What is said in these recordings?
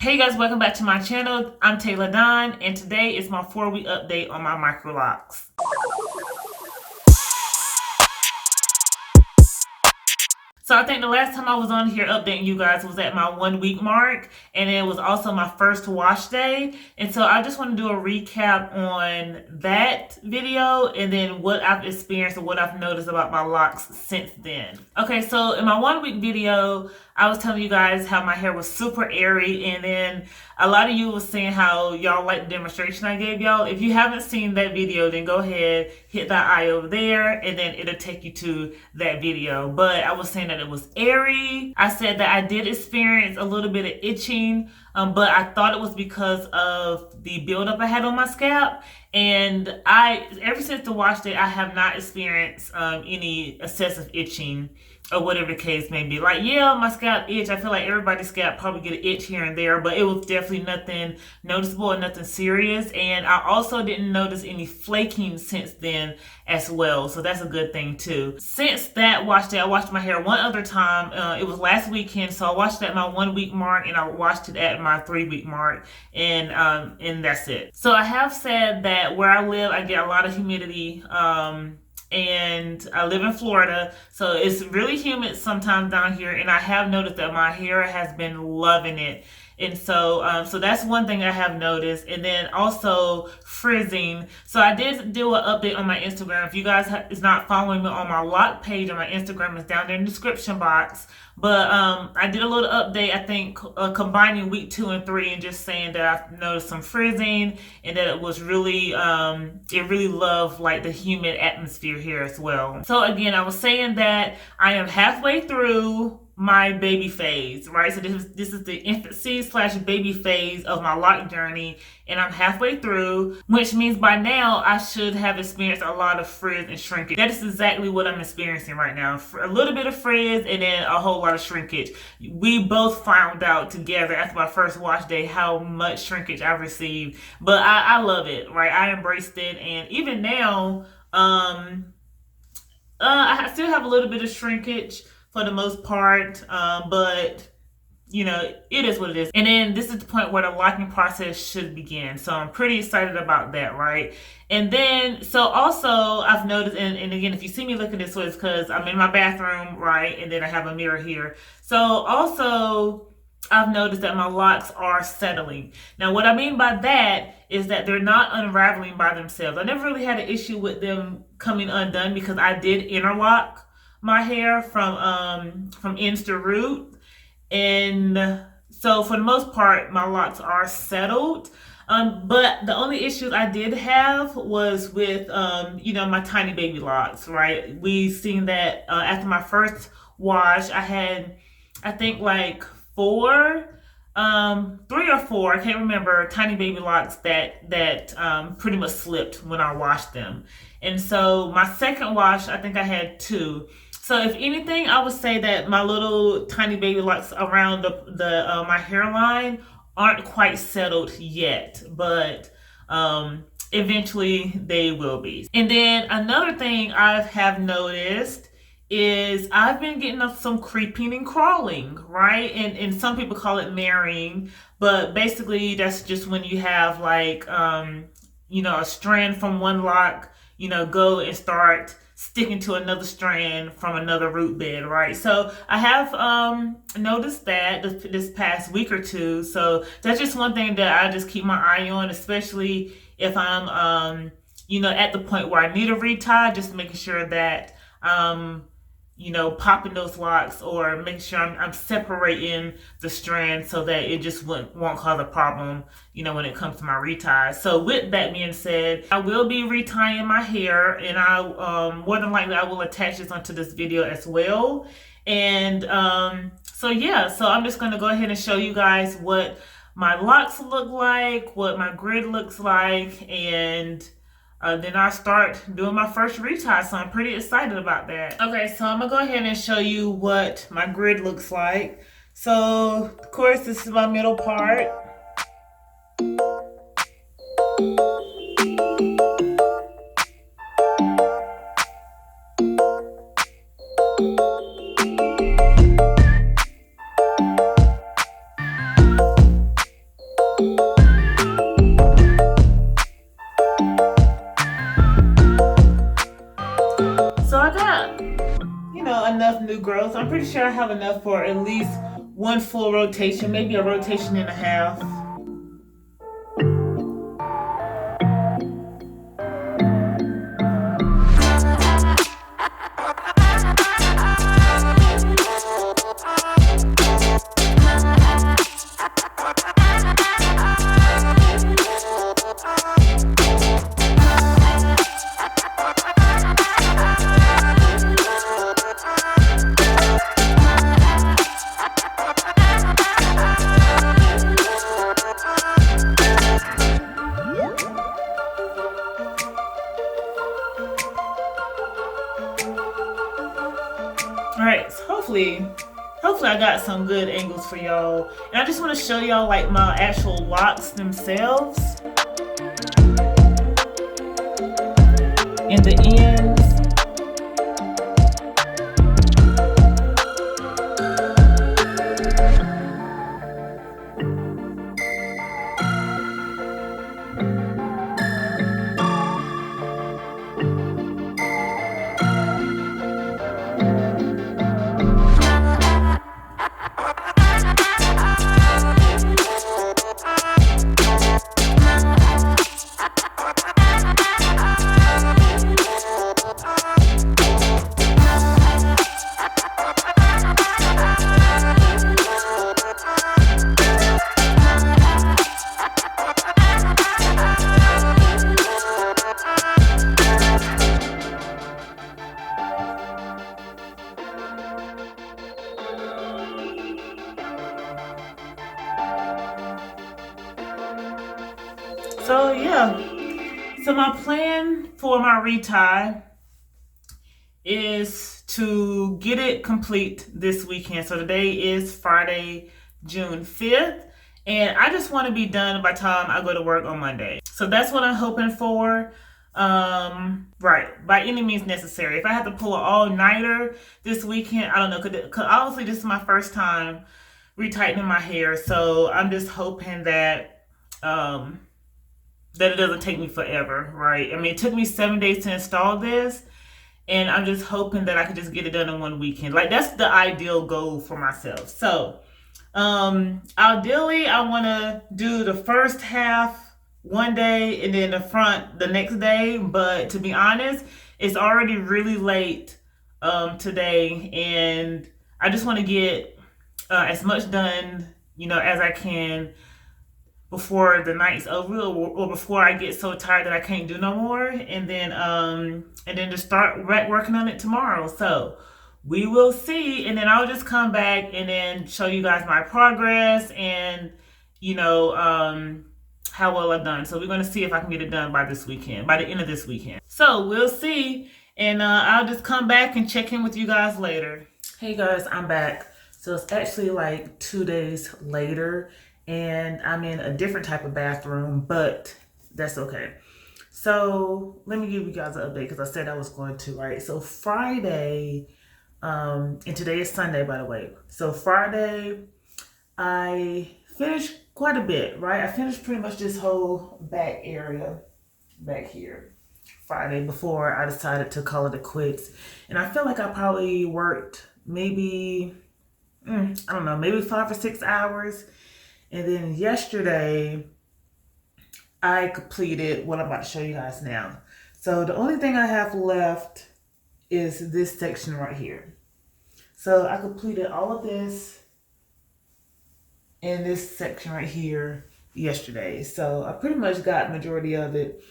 Hey guys, welcome back to my channel. I'm Taylor Don, and today is my 4-week update on my Microlocs. So I think the last time I was on here updating you guys was at my 1-week mark, and it was also my first wash day. And so I just want to do a recap on that video and then what I've experienced and what I've noticed about my locks since then. Okay, so in my 1-week video, I was telling you guys how my hair was super airy, and then a lot of you was saying how y'all liked the demonstration I gave y'all. If you haven't seen that video, then go ahead, hit that eye over there, and then it'll take you to that video. But I was saying that it was airy. I said that I did experience a little bit of itching, but I thought it was because of the buildup I had on my scalp. And ever since the wash day, I have not experienced any excessive itching or whatever the case may be. Like, yeah, my scalp itch. I feel like everybody's scalp probably get an itch here and there, but it was definitely nothing noticeable and nothing serious. And I also didn't notice any flaking since then as well. So that's a good thing too. Since that wash day, I washed my hair one other time. It was last weekend. So I washed it at my 1-week mark and I washed it at my 3-week mark. And that's it. So I have said that where I live, I get a lot of humidity. And I live in Florida, so it's really humid sometimes down here, and I have noticed that my hair has been loving it. And so that's one thing I have noticed. And then also frizzing. So I did do an update on my Instagram. If you guys is not following me on my lock page on my Instagram, it's down there in the description box. But I did a little update, I think, combining week 2 and 3, and just saying that I've noticed some frizzing, and that it was really, it really loved like the humid atmosphere here as well. So again, I was saying that I am halfway through my baby phase, right? So this is the infancy / baby phase of my loc journey, and I'm halfway through, which means by now I should have experienced a lot of frizz and shrinkage. That is exactly what I'm experiencing right now. A little bit of frizz and then a whole lot of shrinkage. We both found out together after my first wash day how much shrinkage I've received, but I love it, right? I embraced it, and even now, I still have a little bit of shrinkage for the most part, but you know, it is what it is. And then this is the point where the locking process should begin. So I'm pretty excited about that, right? And then, so also I've noticed, and again, if you see me looking this way, it's because I'm in my bathroom, right? And then I have a mirror here. So also, I've noticed that my locks are settling. Now, what I mean by that is that they're not unraveling by themselves. I never really had an issue with them coming undone because I did interlock my hair from ends to root, and so for the most part my locks are settled. But the only issues I did have was with you know, my tiny baby locks, right? We seen that after my first wash I had, I think, like 3 or 4, I can't remember, tiny baby locks that pretty much slipped when I washed them. And so my second wash, I think I had 2. So if anything, I would say that my little tiny baby locks around my hairline aren't quite settled yet, but eventually they will be. And then another thing I have noticed is I've been getting up some creeping and crawling, right? And some people call it marrying, but basically that's just when you have like, you know, a strand from one lock, you know, go and start sticking to another strand from another root bed, right? So I have noticed that this past week or 2. So that's just one thing that I just keep my eye on, especially if I'm, you know, at the point where I need a retie, just making sure that you know, popping those locks, or making sure I'm separating the strands so that it just won't cause a problem, you know, when it comes to my reties. So with that being said, I will be retying my hair, and I more than likely I will attach this onto this video as well. And so yeah, so I'm just going to go ahead and show you guys what my locks look like, what my grid looks like, and then I start doing my first retie, so I'm pretty excited about that. Okay, so I'm gonna go ahead and show you what my grid looks like. So, of course, this is my middle part. pretty sure I have enough for at least one full rotation, maybe a rotation and a half. Alright, so hopefully I got some good angles for y'all. And I just want to show y'all like my actual locks themselves. And the ends. So yeah, so my plan for my retie is to get it complete this weekend. So today is Friday, June 5th, and I just want to be done by the time I go to work on Monday. So that's what I'm hoping for. Right, by any means necessary. If I have to pull an all-nighter this weekend, I don't know, because obviously this is my first time retightening my hair, so I'm just hoping that that it doesn't take me forever, right? I mean, it took me 7 days to install this, and I'm just hoping that I could just get it done in one weekend. Like, that's the ideal goal for myself. So, ideally, I want to do the first half one day and then the front the next day. But to be honest, it's already really late today, and I just want to get as much done, as I can before the night's over, or before I get so tired that I can't do no more, and then just start working on it tomorrow. So we will see, and then I'll just come back and then show you guys my progress and how well I've done. So we're going to see if I can get it done by the end of this weekend. So we'll see, and I'll just come back and check in with you guys later. Hey guys, I'm back. So it's actually like 2 days later, and I'm in a different type of bathroom, but that's okay. So let me give you guys an update, because I said I was going to, right? So Friday, and today is Sunday, by the way. So Friday, I finished quite a bit, right? I finished pretty much this whole back area back here Friday before I decided to call it a quits. And I feel like I probably worked maybe, I don't know, maybe 5 or 6 hours. And then yesterday, I completed what I'm about to show you guys now. So the only thing I have left is this section right here. So I completed all of this in this section right here yesterday. So I pretty much got majority of it.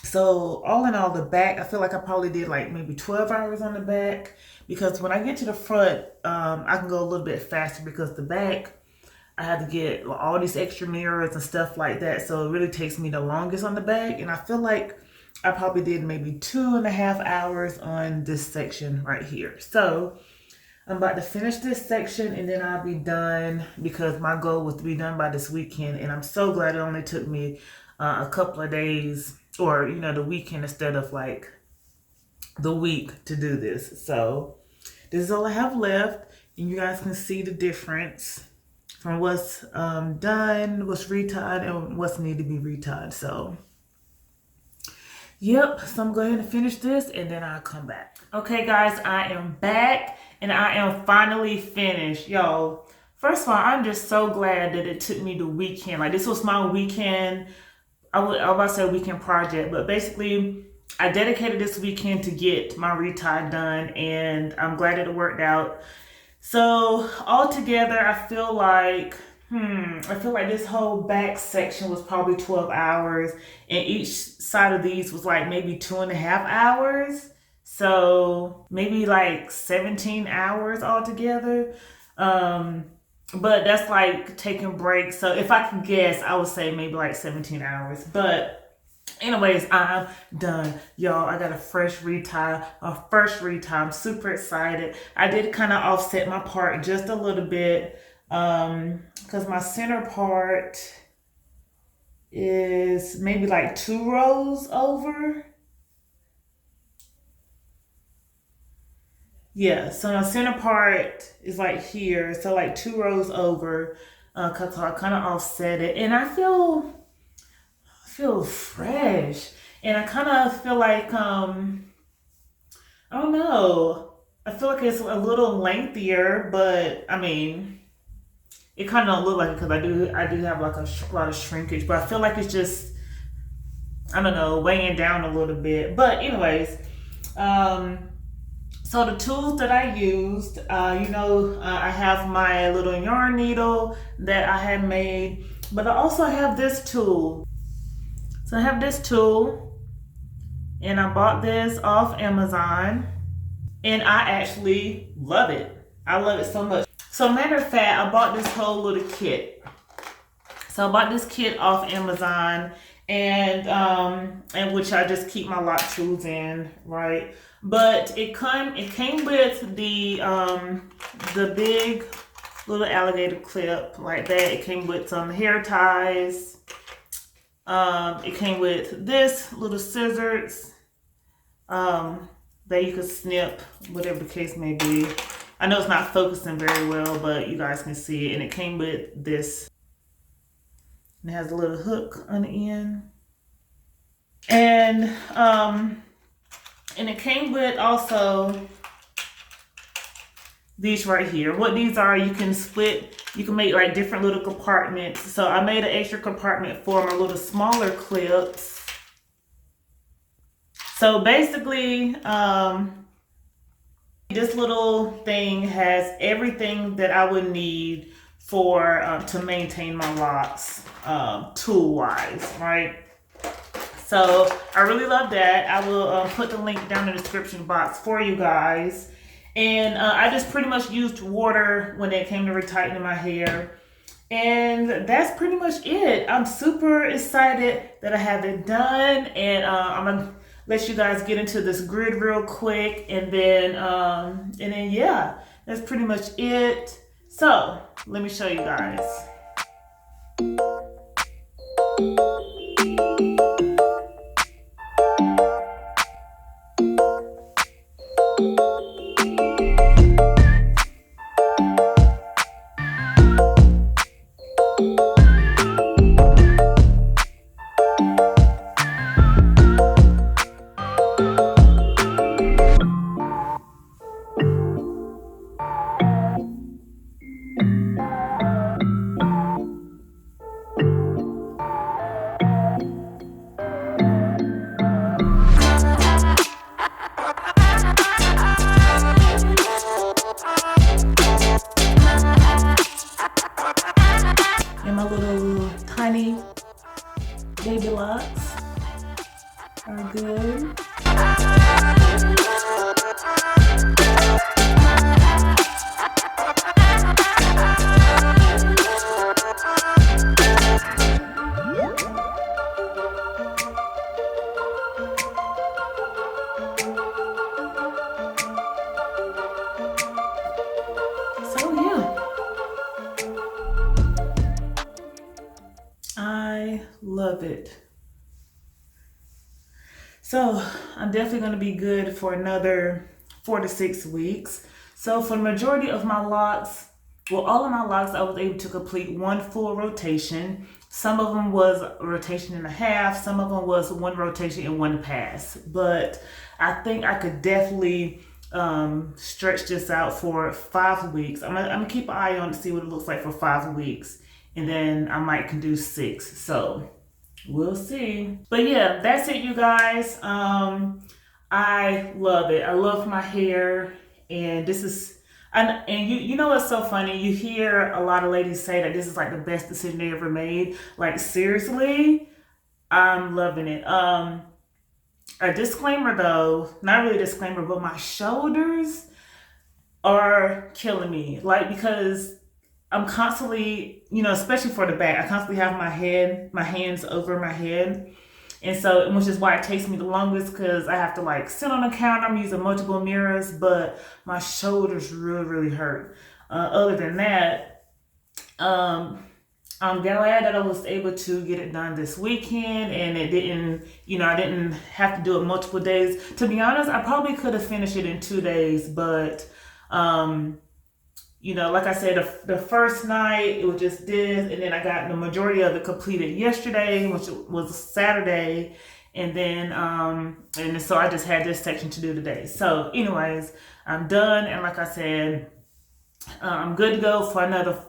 So all in all, the back, I feel like I probably did like maybe 12 hours on the back, because when I get to the front, I can go a little bit faster, because the back, I had to get all these extra mirrors and stuff like that. So it really takes me the longest on the back. And I feel like I probably did maybe 2.5 hours on this section right here. So I'm about to finish this section, and then I'll be done, because my goal was to be done by this weekend. And I'm so glad it only took me a couple of days, or the weekend, instead of like the week to do this. So this is all I have left, and you guys can see the difference from what's done, what's retied, and what's need to be retied. So Yep, so I'm going to finish this and then I'll come back. Okay guys, I am back and I am finally finished. Yo, first of all, I'm just so glad that it took me the weekend. Like this was my weekend, I was about to say weekend project, but basically I dedicated this weekend to get my retie done and I'm glad that it worked out. So altogether, I feel like this whole back section was probably 12 hours, and each side of these was like maybe 2.5 hours. So maybe like 17 hours altogether. But that's like taking breaks. So if I could guess, I would say maybe like 17 hours. But anyways, I'm done. Y'all, I got a fresh retie, a first retie. I'm super excited. I did kind of offset my part just a little bit because my center part is maybe like 2 rows over. Yeah, so my center part is like here, so like 2 rows over, cause I kind of offset it, and I feel fresh, and I kind of feel like I don't know. I feel like it's a little lengthier, but I mean, it kind of don't look like it because I do have like a lot of shrinkage, but I feel like it's just I don't know weighing down a little bit. But anyways, so the tools that I used, I have my little yarn needle that I had made, but I also have this tool. So I have this tool, and I bought this off Amazon. And I actually love it. I love it so much. So matter of fact, I bought this whole little kit. So I bought this kit off Amazon, and which I just keep my lock tools in, right? But it came with the big little alligator clip like that. It came with some hair ties. It came with this little scissors. That you could snip, whatever the case may be. I know it's not focusing very well, but you guys can see it. And it came with this. And it has a little hook on the end. And it came with also these right here. What these are, you can split, you can make like different little compartments. So I made an extra compartment for my little smaller clips. So basically, this little thing has everything that I would need for to maintain my locks tool-wise, right? So I really love that. I will put the link down in the description box for you guys. And I just pretty much used water when it came to retightening my hair. And that's pretty much it. I'm super excited that I have it done, and I'm gonna let you guys get into this grid real quick, and then yeah, that's pretty much it. So let me show you guys. And my little tiny baby locks are good. So yeah, I love it. So I'm definitely going to be good for another 4 to 6 weeks. So for the majority of my locks, Well, all of my locks, I was able to complete one full rotation. Some of them was a rotation and a half. Some of them was one rotation and one pass. But I think I could definitely stretch this out for 5 weeks. I'm gonna keep an eye on to see what it looks like for 5 weeks. And then I might can do 6. So we'll see. But yeah, that's it, you guys. I love it. I love my hair. And this is... And you know what's so funny? You hear a lot of ladies say that this is like the best decision they ever made. Like, seriously, I'm loving it. A disclaimer though, not really a disclaimer, but my shoulders are killing me. Like, because I'm constantly, you know, especially for the back, I constantly have my hands over my head. And so, which is why it takes me the longest, because I have to like sit on the counter. I'm using multiple mirrors, but my shoulders really hurt. Other than that, I'm glad that I was able to get it done this weekend, and it didn't, you know, I didn't have to do it multiple days. To be honest, I probably could have finished it in 2 days, but you know, like I said, the first night it was just this, and then I got the majority of it completed yesterday, which was Saturday, and then and so I just had this section to do today. So anyways, I'm done, and like I said, I'm good to go for another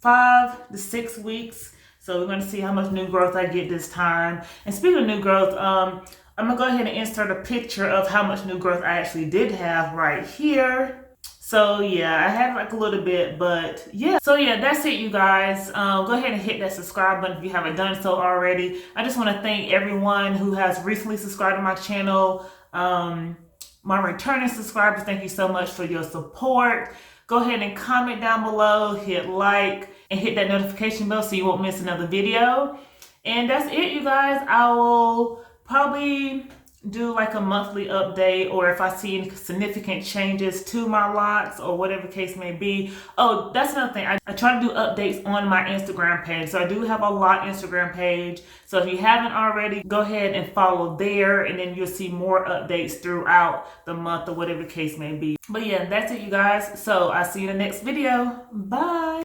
5 to 6 weeks. So we're going to see how much new growth I get this time. And speaking of new growth, I'm going to go ahead and insert a picture of how much new growth I actually did have right here. So yeah, I had like a little bit, but yeah. So yeah, that's it, you guys. Go ahead and hit that subscribe button if you haven't done so already. I just want to thank everyone who has recently subscribed to my channel. My returning subscribers, thank you so much for your support. Go ahead and comment down below, hit like, and hit that notification bell so you won't miss another video. And that's it, you guys. I will probably do like a monthly update, or if I see any significant changes to my locks or whatever case may be. Oh, that's another thing. I try to do updates on my Instagram page. So I do have a Loc Instagram page. So if you haven't already, go ahead and follow there, and then you'll see more updates throughout the month or whatever the case may be. But yeah, that's it, you guys. So I'll see you in the next video. Bye.